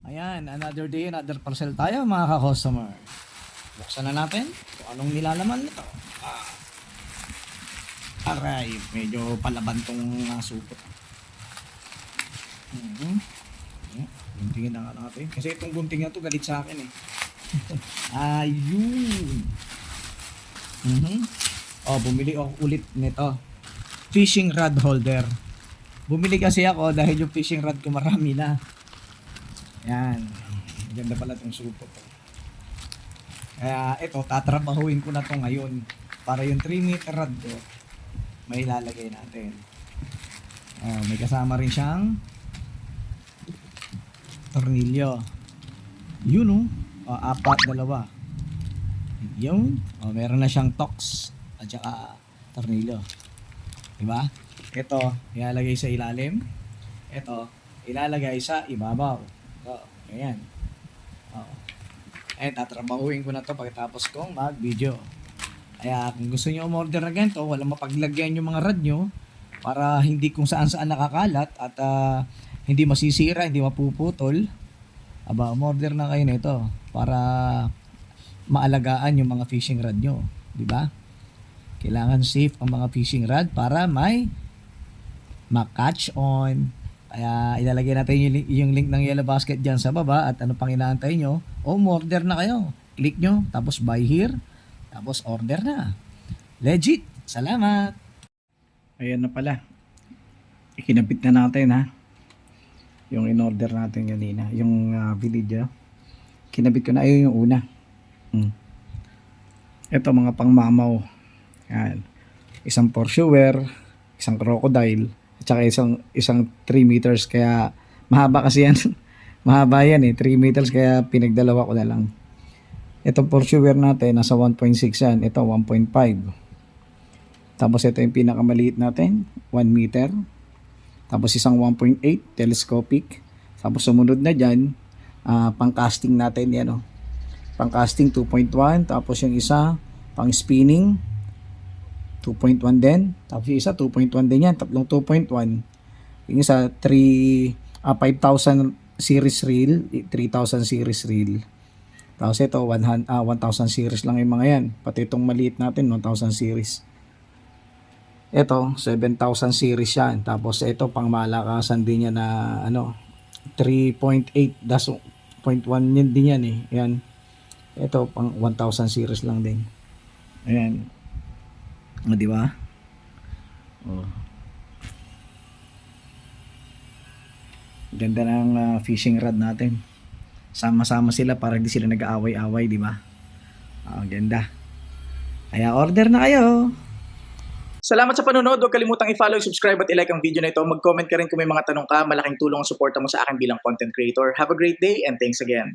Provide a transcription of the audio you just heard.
Ayan, another day, another parcel tayo mga ka-customer. Buksan na natin kung anong nilalaman nito. Aray, medyo palaban tong supot. Guntingin na nga natin. Kasi itong gunting na to galit sa akin eh. Ayun. Bumili ako ulit nito. Fishing rod holder. Bumili kasi ako dahil yung fishing rod ko marami na. Yan. Ganda pala itong supot. Kaya ito, tatrabahuin ko na to ngayon. Para yung 3 meter rod ko, may ilalagay natin. May kasama rin siyang tornilyo. Yun apat, dalawa. Yun. Meron na siyang tox at saka tornilyo. Diba? Ito, ilalagay sa ilalim. Ito, ilalagay sa ibabaw. Ayan. Tatrabahuin ko na to pagkatapos kong mag-video. Kaya kung gusto nyo umorder na ganito, walang mapaglagyan yung mga rad nyo para hindi kung saan-saan nakakalat at hindi masisira, hindi mapuputol. Umorder na kayo nito para maalagaan yung mga fishing rod nyo. Diba? Kailangan safe ang mga fishing rod para may ma-catch on. Kaya ilalagay natin yung link ng Yellow Basket dyan sa baba at ano pang inaantay nyo, order na kayo. Click nyo, tapos buy here, tapos order na. Legit! Salamat! Ayan na pala. Ikinabit na natin yung in-order natin kanina. Yung video. Kinabit ko na. Ayun yung una. Ito mga pangmamaw. Yan. Isang pursuer, isang crocodile, at saka isang 3 meters. Kaya mahaba kasi yan. Mahaba yan 3 meters kaya pinagdalawa ko na lang. Itong pursuer natin nasa 1.6 yan. Ito 1.5. Tapos ito yung pinakamaliit natin 1 meter. Tapos isang 1.8 telescopic. Tapos sumunod na dyan pang casting natin yan pang casting 2.1. Tapos yung isa pang spinning 2.1 din. Tapos yung isa 2.1 din yan. Tatlong 2.1. Yung isa 5,000 series reel, 3,000 series reel. Tapos ito 1,000 series lang yung mga yan. Pati itong maliit natin 1,000 series. Ito 7,000 series yan. Tapos ito pang malakasan din yan na 3.8 0.1 yun din yan Yan. Ito pang 1,000 series lang din. Ayan. Di ba? Ganda ng fishing rod natin. Sama-sama sila para hindi sila nag-aaway-away, di ba? Ganda. Kaya order na kayo. Salamat sa panonood. Huwag kalimutang i-follow, subscribe at i-like ang video na ito. Mag-comment ka rin kung may mga tanong ka. Malaking tulong ang suporta mo sa akin bilang content creator. Have a great day and thanks again.